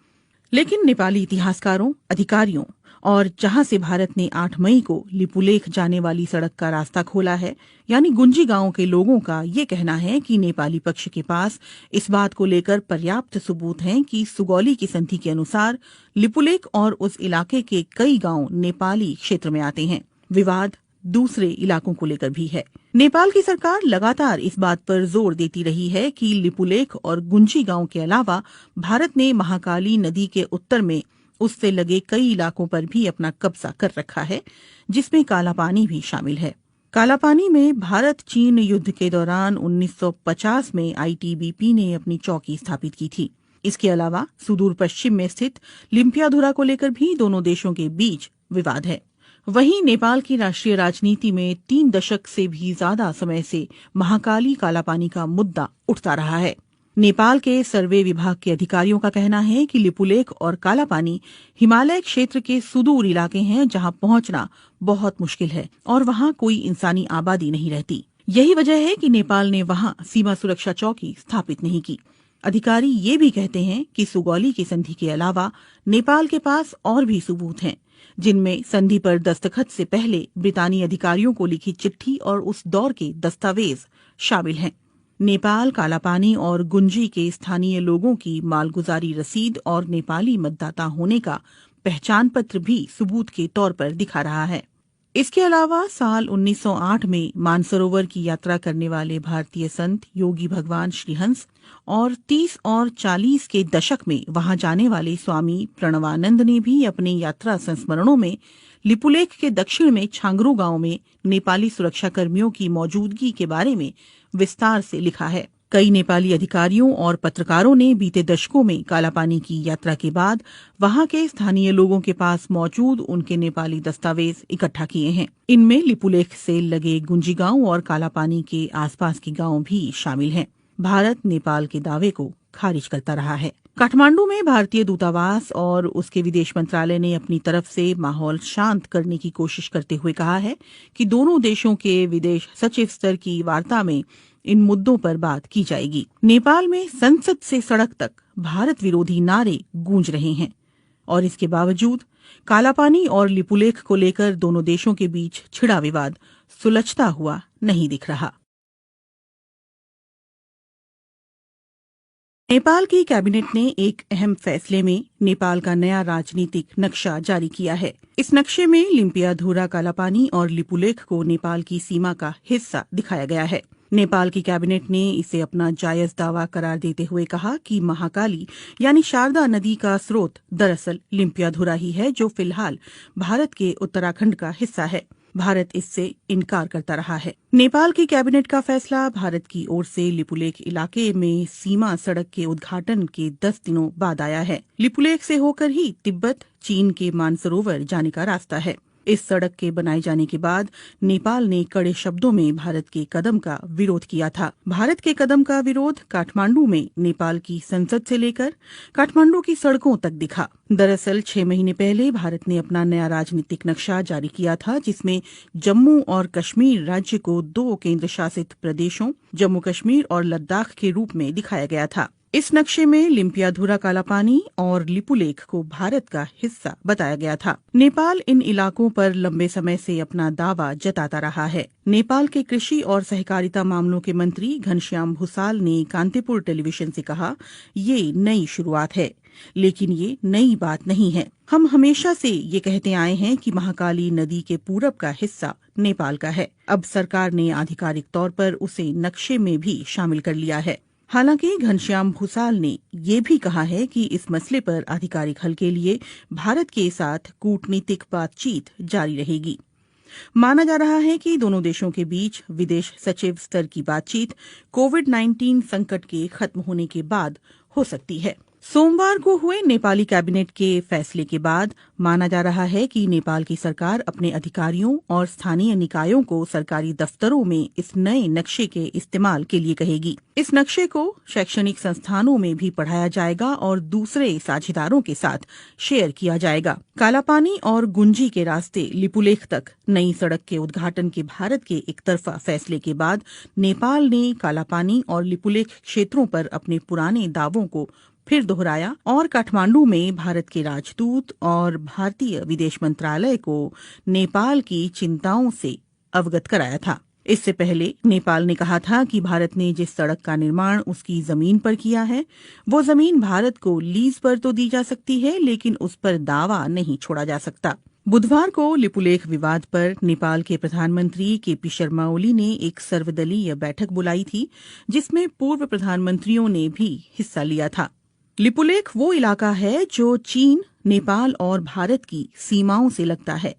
लेकिन नेपाली इतिहासकारों, अधिकारियों और जहां से भारत ने 8 मई को लिपुलेख जाने वाली सड़क का रास्ता खोला है, यानी गुंजी गांव के लोगों का ये कहना है कि नेपाली पक्ष के पास इस बात को लेकर पर्याप्त सबूत हैं कि सुगौली की संधि के अनुसार लिपुलेख और उस इलाके के कई गांव नेपाली क्षेत्र में आते हैं। विवाद दूसरे इलाकों को लेकर भी है। नेपाल की सरकार लगातार इस बात पर जोर देती रही है कि लिपुलेख और गुंजी गांव के अलावा भारत ने महाकाली नदी के उत्तर में उससे लगे कई इलाकों पर भी अपना कब्जा कर रखा है, जिसमें कालापानी भी शामिल है। कालापानी में भारत चीन युद्ध के दौरान 1950 में आईटीबीपी ने अपनी चौकी स्थापित की थी। इसके अलावा सुदूर पश्चिम में स्थित लिम्पियाधुरा को लेकर भी दोनों देशों के बीच विवाद है। वहीं नेपाल की राष्ट्रीय राजनीति में 3 दशक से भी ज्यादा समय से महाकाली कालापानी का मुद्दा उठता रहा है। नेपाल के सर्वे विभाग के अधिकारियों का कहना है कि लिपुलेख और कालापानी हिमालय क्षेत्र के सुदूर इलाके हैं जहां पहुंचना बहुत मुश्किल है और वहां कोई इंसानी आबादी नहीं रहती। यही वजह है कि नेपाल ने वहां सीमा सुरक्षा चौकी स्थापित नहीं की। अधिकारी ये भी कहते हैं कि सुगौली की संधि के अलावा नेपाल के पास और भी सबूत हैं, जिनमें संधि पर दस्तखत से पहले ब्रितानी अधिकारियों को लिखी चिट्ठी और उस दौर के दस्तावेज शामिल हैं। नेपाल कालापानी और गुंजी के स्थानीय लोगों की मालगुजारी रसीद और नेपाली मतदाता होने का पहचान पत्र भी सबूत के तौर पर दिखा रहा है। इसके अलावा साल 1908 में मानसरोवर की यात्रा करने वाले भारतीय संत योगी भगवान श्रीहंस और 30 और 40 के दशक में वहां जाने वाले स्वामी प्रणवानंद ने भी अपने यात्रा संस्मरणों में लिपुलेख के दक्षिण में छांगरू गांव में नेपाली सुरक्षा कर्मियों की मौजूदगी के बारे में विस्तार से लिखा है। कई नेपाली अधिकारियों और पत्रकारों ने बीते दशकों में कालापानी की यात्रा के बाद वहां के स्थानीय लोगों के पास मौजूद उनके नेपाली दस्तावेज इकट्ठा किए हैं। इनमें लिपुलेख से लगे गुंजी गांव और कालापानी के आसपास के गांव भी शामिल हैं। भारत नेपाल के दावे को खारिज करता रहा है। काठमांडू में भारतीय दूतावास और उसके विदेश मंत्रालय ने अपनी तरफ से माहौल शांत करने की कोशिश करते हुए कहा है कि दोनों देशों के विदेश सचिव स्तर की वार्ता में इन मुद्दों पर बात की जाएगी। नेपाल में संसद से सड़क तक भारत विरोधी नारे गूंज रहे हैं और इसके बावजूद कालापानी और लिपुलेख को लेकर दोनों देशों के बीच छिड़ा विवाद सुलझता हुआ नहीं दिख रहा। नेपाल की कैबिनेट ने एक अहम फैसले में नेपाल का नया राजनीतिक नक्शा जारी किया है। इस नक्शे में लिम्पियाधुरा कालापानी और लिपुलेख को नेपाल की सीमा का हिस्सा दिखाया गया है। नेपाल की कैबिनेट ने इसे अपना जायज दावा करार देते हुए कहा कि महाकाली यानी शारदा नदी का स्रोत दरअसल लिम्पियाधुरा ही है, जो फिलहाल भारत के उत्तराखंड का हिस्सा है। भारत इससे इनकार करता रहा है। नेपाल की कैबिनेट का फैसला भारत की ओर से लिपुलेख इलाके में सीमा सड़क के उद्घाटन के 10 दिनों बाद आया है। लिपुलेख से होकर ही तिब्बत, चीन के मानसरोवर जाने का रास्ता है। इस सड़क के बनाए जाने के बाद नेपाल ने कड़े शब्दों में भारत के कदम का विरोध किया था। भारत के कदम का विरोध काठमांडू में नेपाल की संसद से लेकर काठमांडू की सड़कों तक दिखा। दरअसल 6 महीने पहले भारत ने अपना नया राजनीतिक नक्शा जारी किया था, जिसमें जम्मू और कश्मीर राज्य को 2 केंद्र शासित प्रदेशों जम्मू कश्मीर और लद्दाख के रूप में दिखाया गया था। इस नक्शे में लिम्पियाधुरा कालापानी और लिपुलेख को भारत का हिस्सा बताया गया था। नेपाल इन इलाकों पर लंबे समय से अपना दावा जताता रहा है। नेपाल के कृषि और सहकारिता मामलों के मंत्री घनश्याम भूसाल ने कांतिपुर टेलीविजन से कहा, ये नई शुरुआत है, लेकिन ये नई बात नहीं है। हम हमेशा से ये कहते आए हैं कि महाकाली नदी के पूरब का हिस्सा नेपाल का है। अब सरकार ने आधिकारिक तौर पर उसे नक्शे में भी शामिल कर लिया है। हालांकि घनश्याम भूसाल ने ये भी कहा है कि इस मसले पर आधिकारिक हल के लिए भारत के साथ कूटनीतिक बातचीत जारी रहेगी। माना जा रहा है कि दोनों देशों के बीच विदेश सचिव स्तर की बातचीत कोविड-19 संकट के खत्म होने के बाद हो सकती है। सोमवार को हुए नेपाली कैबिनेट के फैसले के बाद माना जा रहा है कि नेपाल की सरकार अपने अधिकारियों और स्थानीय निकायों को सरकारी दफ्तरों में इस नए नक्शे के इस्तेमाल के लिए कहेगी। इस नक्शे को शैक्षणिक संस्थानों में भी पढ़ाया जाएगा और दूसरे साझेदारों के साथ शेयर किया जाएगा। कालापानी और गुंजी के रास्ते लिपुलेख तक नई सड़क के उद्घाटन के भारत के एक तरफा फैसले के बाद नेपाल ने कालापानी और लिपुलेख क्षेत्रों पर अपने पुराने दावों को फिर दोहराया और काठमांडू में भारत के राजदूत और भारतीय विदेश मंत्रालय को नेपाल की चिंताओं से अवगत कराया था। इससे पहले नेपाल ने कहा था कि भारत ने जिस सड़क का निर्माण उसकी जमीन पर किया है, वो जमीन भारत को लीज पर तो दी जा सकती है, लेकिन उस पर दावा नहीं छोड़ा जा सकता। बुधवार को लिपुलेख विवाद पर नेपाल के प्रधानमंत्री केपी शर्मा ओली ने एक सर्वदलीय बैठक बुलाई थी, जिसमें पूर्व प्रधानमंत्रियों ने भी हिस्सा लिया था। लिपुलेख वो इलाका है जो चीन, नेपाल और भारत की सीमाओं से लगता है।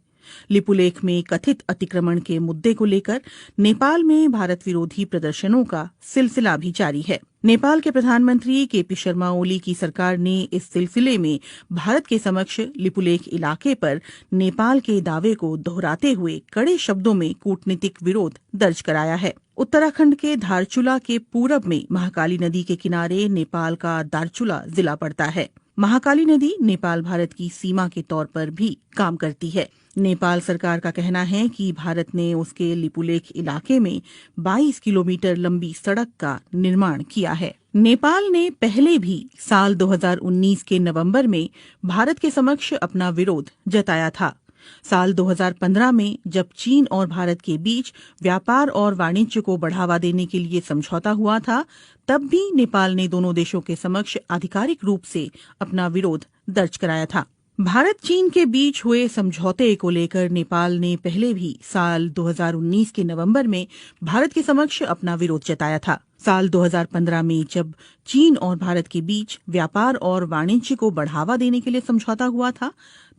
लिपुलेख में कथित अतिक्रमण के मुद्दे को लेकर नेपाल में भारत विरोधी प्रदर्शनों का सिलसिला भी जारी है। नेपाल के प्रधानमंत्री केपी शर्मा ओली की सरकार ने इस सिलसिले में भारत के समक्ष लिपुलेख इलाके पर नेपाल के दावे को दोहराते हुए कड़े शब्दों में कूटनीतिक विरोध दर्ज कराया है। उत्तराखंड के धारचूला के पूरब में महाकाली नदी के किनारे नेपाल का दारचूला जिला पड़ता है। महाकाली नदी नेपाल भारत की सीमा के तौर पर भी काम करती है। नेपाल सरकार का कहना है कि भारत ने उसके लिपुलेख इलाके में 22 किलोमीटर लंबी सड़क का निर्माण किया है। नेपाल ने पहले भी साल 2019 के नवंबर में भारत के समक्ष अपना विरोध जताया था। साल 2015 में जब चीन और भारत के बीच व्यापार और वाणिज्य को बढ़ावा देने के लिए समझौता हुआ था, तब भी नेपाल ने दोनों देशों के समक्ष आधिकारिक रूप से अपना विरोध दर्ज कराया था। भारत चीन के बीच हुए समझौते को लेकर नेपाल ने पहले भी साल 2019 के नवंबर में भारत के समक्ष अपना विरोध जताया था। साल 2015 में जब चीन और भारत के बीच व्यापार और वाणिज्य को बढ़ावा देने के लिए समझौता हुआ था,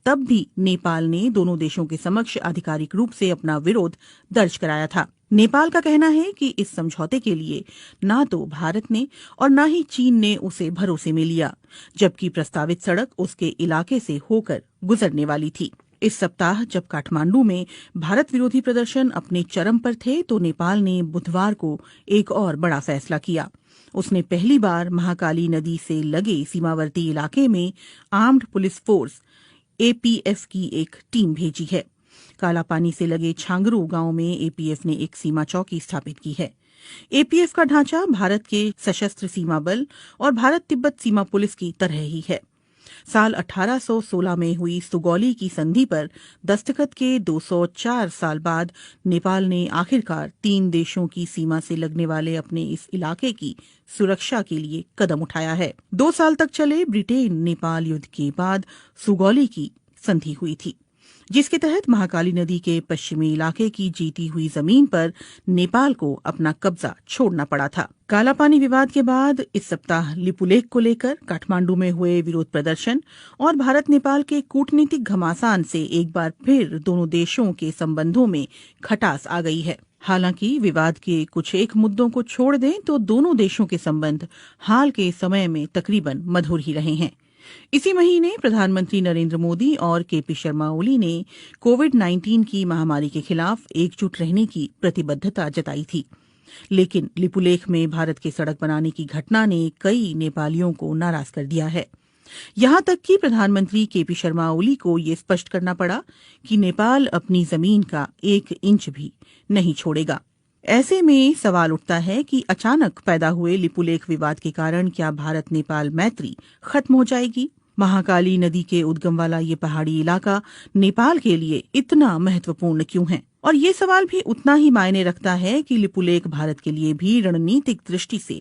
तब भी नेपाल ने दोनों देशों के समक्ष आधिकारिक रूप से अपना विरोध दर्ज कराया था। नेपाल का कहना है कि इस समझौते के लिए न तो भारत ने और न ही चीन ने उसे भरोसे में लिया, जबकि प्रस्तावित सड़क उसके इलाके से होकर गुजरने वाली थी। इस सप्ताह जब काठमांडू में भारत विरोधी प्रदर्शन अपने चरम पर थे, तो नेपाल ने बुधवार को एक और बड़ा फैसला किया। उसने पहली बार महाकाली नदी से लगे सीमावर्ती इलाके में आर्म्ड पुलिस फोर्स एपीएफ की एक टीम भेजी है। कालापानी से लगे छांगरू गांव में एपीएफ ने एक सीमा चौकी स्थापित की है। एपीएफ का ढांचा भारत के सशस्त्र सीमा बल और भारत तिब्बत सीमा पुलिस की तरह ही है। साल 1816 में हुई सुगौली की संधि पर दस्तखत के 204 साल बाद नेपाल ने आखिरकार 3 देशों की सीमा से लगने वाले अपने इस इलाके की सुरक्षा के लिए कदम उठाया है। 2 साल तक चले ब्रिटेन नेपाल युद्ध के बाद सुगौली की संधि हुई थी, जिसके तहत महाकाली नदी के पश्चिमी इलाके की जीती हुई जमीन पर नेपाल को अपना कब्जा छोड़ना पड़ा था। कालापानी विवाद के बाद इस सप्ताह लिपुलेख को लेकर काठमांडू में हुए विरोध प्रदर्शन और भारत नेपाल के कूटनीतिक घमासान से एक बार फिर दोनों देशों के संबंधों में खटास आ गई है। हालांकि विवाद के कुछ एक मुद्दों को छोड़ दें तो दोनों देशों के संबंध हाल के समय में तकरीबन मधुर ही रहे हैं। इसी महीने प्रधानमंत्री नरेंद्र मोदी और केपी शर्मा ओली ने कोविड-19 की महामारी के खिलाफ एकजुट रहने की प्रतिबद्धता जताई थी, लेकिन लिपुलेख में भारत के सड़क बनाने की घटना ने कई नेपालियों को नाराज कर दिया है। यहां तक कि प्रधानमंत्री केपी शर्मा ओली को ये स्पष्ट करना पड़ा कि नेपाल अपनी जमीन का 1 इंच भी नहीं छोड़ेगा। ऐसे में सवाल उठता है कि अचानक पैदा हुए लिपुलेख विवाद के कारण क्या भारत नेपाल मैत्री खत्म हो जाएगी? महाकाली नदी के उद्गम वाला ये पहाड़ी इलाका नेपाल के लिए इतना महत्वपूर्ण क्यों है? और ये सवाल भी उतना ही मायने रखता है कि लिपुलेख भारत के लिए भी रणनीतिक दृष्टि से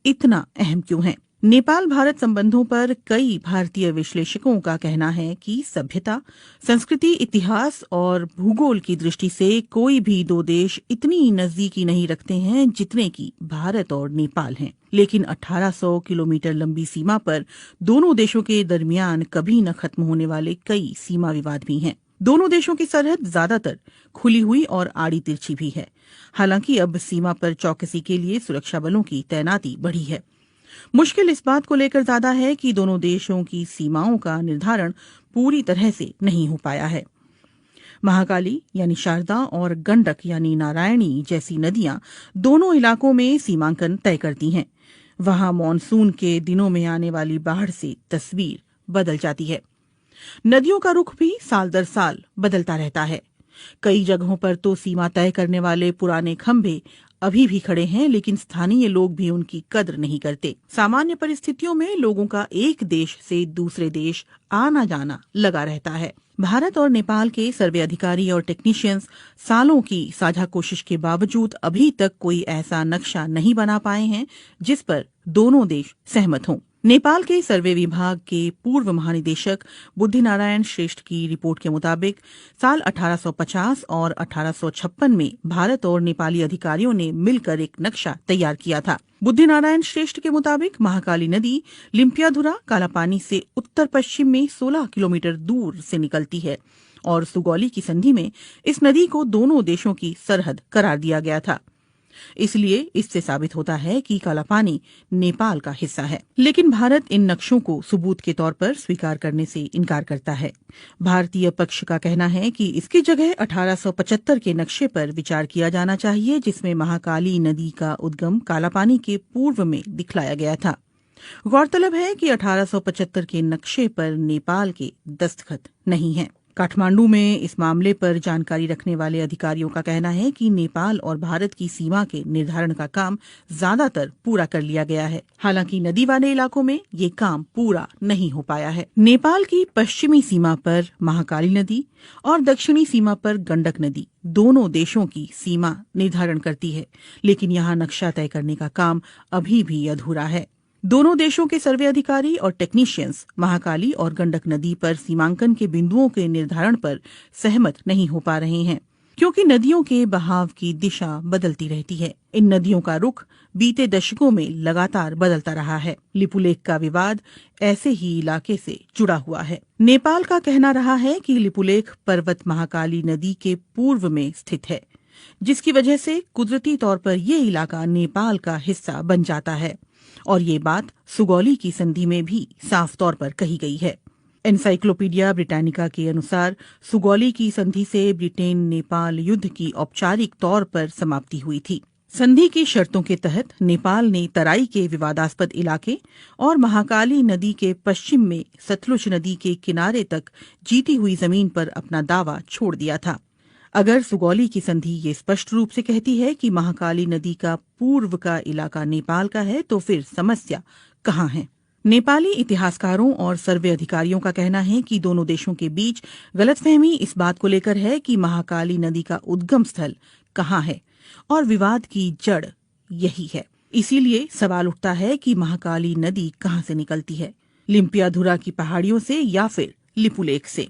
इतना अहम क्यों है? नेपाल भारत संबंधों पर कई भारतीय विश्लेषकों का कहना है कि सभ्यता, संस्कृति, इतिहास और भूगोल की दृष्टि से कोई भी 2 देश इतनी नजदीकी नहीं रखते हैं जितने कि भारत और नेपाल हैं। लेकिन 1800 किलोमीटर लंबी सीमा पर दोनों देशों के दरमियान कभी न खत्म होने वाले कई सीमा विवाद भी हैं। दोनों देशों की सरहद ज्यादातर खुली हुई और आड़ी तिरछी भी है। हालांकि अब सीमा पर चौकसी के लिए सुरक्षा बलों की तैनाती बढ़ी है। मुश्किल इस बात को लेकर ज्यादा है कि दोनों देशों की सीमाओं का निर्धारण पूरी तरह से नहीं हो पाया है। महाकाली यानी शारदा और गंडक यानी नारायणी जैसी नदियां दोनों इलाकों में सीमांकन तय करती हैं। वहां मॉनसून के दिनों में आने वाली बाढ़ से तस्वीर बदल जाती है। नदियों का रुख भी साल दर साल बदलता रहता है। कई जगहों पर तो सीमा तय करने वाले पुराने खंभे अभी भी खड़े हैं, लेकिन स्थानीय लोग भी उनकी कद्र नहीं करते। सामान्य परिस्थितियों में लोगों का एक देश से दूसरे देश आना जाना लगा रहता है। भारत और नेपाल के सर्वे अधिकारी और टेक्नीशियंस सालों की साझा कोशिश के बावजूद अभी तक कोई ऐसा नक्शा नहीं बना पाए हैं जिस पर दोनों देश सहमत हों। नेपाल के सर्वे विभाग के पूर्व महानिदेशक बुद्धिनारायण श्रेष्ठ की रिपोर्ट के मुताबिक साल 1850 और 1856 में भारत और नेपाली अधिकारियों ने मिलकर एक नक्शा तैयार किया था। बुद्धिनारायण श्रेष्ठ के मुताबिक महाकाली नदी लिम्पियाधुरा कालापानी से उत्तर पश्चिम में 16 किलोमीटर दूर से निकलती है और सुगौली की संधि में इस नदी को दोनों देशों की सरहद करार दिया गया था। इसलिए इससे साबित होता है कि कालापानी नेपाल का हिस्सा है। लेकिन भारत इन नक्शों को सबूत के तौर पर स्वीकार करने से इनकार करता है। भारतीय पक्ष का कहना है कि इसकी जगह 1875 के नक्शे पर विचार किया जाना चाहिए, जिसमें महाकाली नदी का उद्गम कालापानी के पूर्व में दिखलाया गया था। गौरतलब है कि 1875 के नक्शे पर नेपाल के दस्तखत नहीं हैं। काठमांडू में इस मामले पर जानकारी रखने वाले अधिकारियों का कहना है कि नेपाल और भारत की सीमा के निर्धारण का काम ज्यादातर पूरा कर लिया गया है। हालांकि नदी वाले इलाकों में ये काम पूरा नहीं हो पाया है। नेपाल की पश्चिमी सीमा पर महाकाली नदी और दक्षिणी सीमा पर गंडक नदी दोनों देशों की सीमा निर्धारण करती है, लेकिन यहाँ नक्शा तय करने का काम अभी भी अधूरा है। दोनों देशों के सर्वे अधिकारी और टेक्नीशियंस महाकाली और गंडक नदी पर सीमांकन के बिंदुओं के निर्धारण पर सहमत नहीं हो पा रहे हैं, क्योंकि नदियों के बहाव की दिशा बदलती रहती है। इन नदियों का रुख बीते दशकों में लगातार बदलता रहा है। लिपुलेख का विवाद ऐसे ही इलाके से जुड़ा हुआ है। नेपाल का कहना रहा है कि लिपुलेख पर्वत महाकाली नदी के पूर्व में स्थित है, जिसकी वजह से कुदरती तौर पर ये इलाका नेपाल का हिस्सा बन जाता है, और ये बात सुगौली की संधि में भी साफ तौर पर कही गई है। एनसाइक्लोपीडिया ब्रिटानिका के अनुसार सुगौली की संधि से ब्रिटेन नेपाल युद्ध की औपचारिक तौर पर समाप्ति हुई थी। संधि की शर्तों के तहत नेपाल ने तराई के विवादास्पद इलाके और महाकाली नदी के पश्चिम में सतलुज नदी के किनारे तक जीती हुई जमीन पर अपना दावा छोड़ दिया था। अगर सुगौली की संधि ये स्पष्ट रूप से कहती है कि महाकाली नदी का पूर्व का इलाका नेपाल का है, तो फिर समस्या कहाँ है? नेपाली इतिहासकारों और सर्वे अधिकारियों का कहना है कि दोनों देशों के बीच गलतफहमी इस बात को लेकर है कि महाकाली नदी का उद्गम स्थल कहाँ है, और विवाद की जड़ यही है। इसीलिए सवाल उठता है कि महाकाली नदी कहाँ से निकलती है, लिम्पियाधुरा की पहाड़ियों से या फिर लिपुलेख से?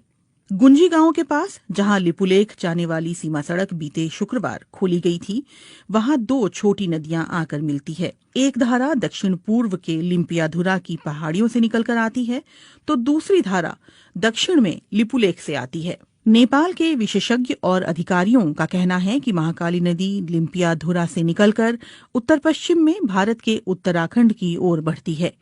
गुंजी गांव के पास जहां लिपुलेख जाने वाली सीमा सड़क बीते शुक्रवार खोली गई थी, वहां दो छोटी नदियां आकर मिलती है। एक धारा दक्षिण पूर्व के लिम्पियाधुरा की पहाड़ियों से निकलकर आती है, तो दूसरी धारा दक्षिण में लिपुलेख से आती है। नेपाल के विशेषज्ञ और अधिकारियों का कहना है कि महाकाली नदी लिम्पियाधुरा से निकलकर उत्तर पश्चिम में भारत के उत्तराखंड की ओर बढ़ती है,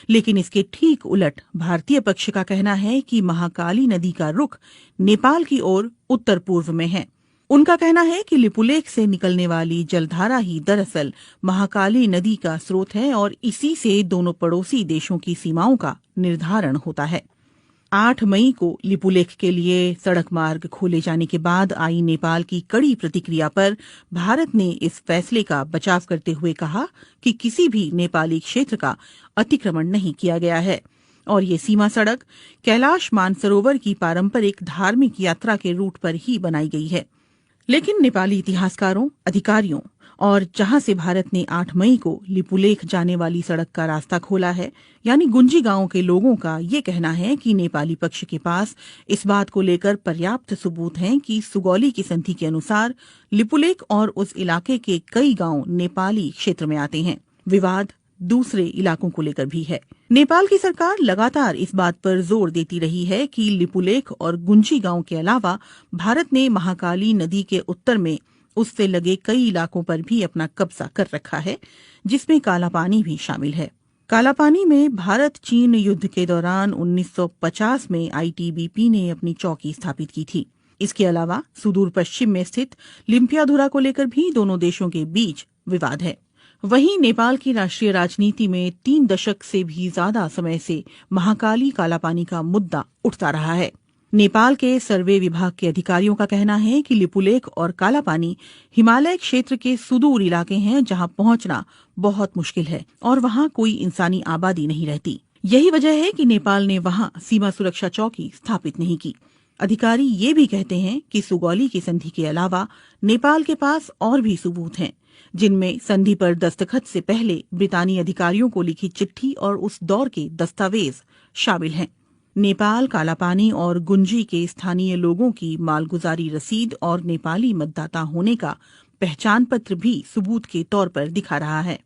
लेकिन इसके ठीक उलट भारतीय पक्ष का कहना है कि महाकाली नदी का रुख नेपाल की ओर उत्तर पूर्व में है। उनका कहना है कि लिपुलेख से निकलने वाली जलधारा ही दरअसल महाकाली नदी का स्रोत है और इसी से दोनों पड़ोसी देशों की सीमाओं का निर्धारण होता है। 8 मई को लिपुलेख के लिए सड़क मार्ग खोले जाने के बाद आई नेपाल की कड़ी प्रतिक्रिया पर भारत ने इस फैसले का बचाव करते हुए कहा कि किसी भी नेपाली क्षेत्र का अतिक्रमण नहीं किया गया है और ये सीमा सड़क कैलाश मानसरोवर की पारंपरिक धार्मिक यात्रा के रूट पर ही बनाई गई है। लेकिन नेपाली इतिहासकारों, अधिकारियों और जहां से भारत ने 8 मई को लिपुलेख जाने वाली सड़क का रास्ता खोला है, यानी गुंजी गांव के लोगों का ये कहना है कि नेपाली पक्ष के पास इस बात को लेकर पर्याप्त सबूत हैं कि सुगौली की संधि के अनुसार लिपुलेख और उस इलाके के कई गांव नेपाली क्षेत्र में आते हैं। विवाद दूसरे इलाकों को लेकर भी है। नेपाल की सरकार लगातार इस बात पर जोर देती रही है कि लिपुलेख और गुंजी गांव के अलावा भारत ने महाकाली नदी के उत्तर में उससे लगे कई इलाकों पर भी अपना कब्जा कर रखा है, जिसमें कालापानी भी शामिल है। कालापानी में भारत चीन युद्ध के दौरान 1950 में आईटीबीपी ने अपनी चौकी स्थापित की थी। इसके अलावा सुदूर पश्चिम में स्थित लिम्पियाधुरा को लेकर भी दोनों देशों के बीच विवाद है। वहीं नेपाल की राष्ट्रीय राजनीति में 3 दशक से भी ज्यादा समय से महाकाली कालापानी का मुद्दा उठता रहा है। नेपाल के सर्वे विभाग के अधिकारियों का कहना है कि लिपुलेख और कालापानी हिमालय क्षेत्र के सुदूर इलाके हैं, जहां पहुंचना बहुत मुश्किल है और वहां कोई इंसानी आबादी नहीं रहती। यही वजह है कि नेपाल ने वहां सीमा सुरक्षा चौकी स्थापित नहीं की। अधिकारी ये भी कहते हैं कि सुगौली की संधि के अलावा नेपाल के पास और भी सबूत हैं, जिनमें संधि पर दस्तखत से पहले ब्रितानी अधिकारियों को लिखी चिट्ठी और उस दौर के दस्तावेज शामिल हैं। नेपाल कालापानी और गुंजी के स्थानीय लोगों की मालगुजारी रसीद और नेपाली मतदाता होने का पहचान पत्र भी सबूत के तौर पर दिखा रहा है।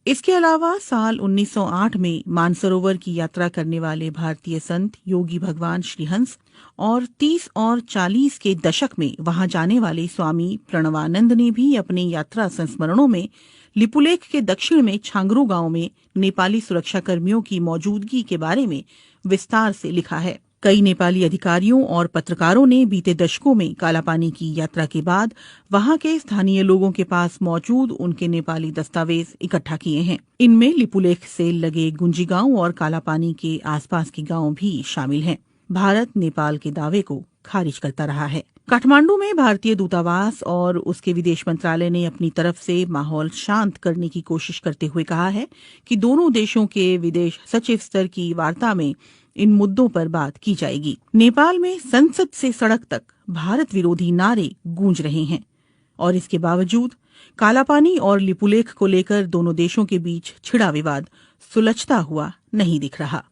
इसके अलावा साल 1908 में मानसरोवर की यात्रा करने वाले भारतीय संत योगी भगवान श्रीहंस और 30 और 40 के दशक में वहां जाने वाले स्वामी प्रणवानंद ने भी अपने यात्रा संस्मरणों में लिपुलेख के दक्षिण में छांगरू गांव में नेपाली सुरक्षा कर्मियों की मौजूदगी के बारे में विस्तार से लिखा है। कई नेपाली अधिकारियों और पत्रकारों ने बीते दशकों में कालापानी की यात्रा के बाद वहां के स्थानीय लोगों के पास मौजूद उनके नेपाली दस्तावेज इकट्ठा किए हैं। इनमें लिपुलेख से लगे गुंजी गांव और कालापानी के आसपास के गांव भी शामिल हैं। भारत नेपाल के दावे को खारिज करता रहा है। काठमांडू में भारतीय दूतावास और उसके विदेश मंत्रालय ने अपनी तरफ से माहौल शांत करने की कोशिश करते हुए कहा है कि दोनों देशों के विदेश सचिव स्तर की वार्ता में इन मुद्दों पर बात की जाएगी। नेपाल में संसद से सड़क तक भारत विरोधी नारे गूंज रहे हैं और इसके बावजूद कालापानी और लिपुलेख को लेकर दोनों देशों के बीच छिड़ा विवाद सुलझता हुआ नहीं दिख रहा।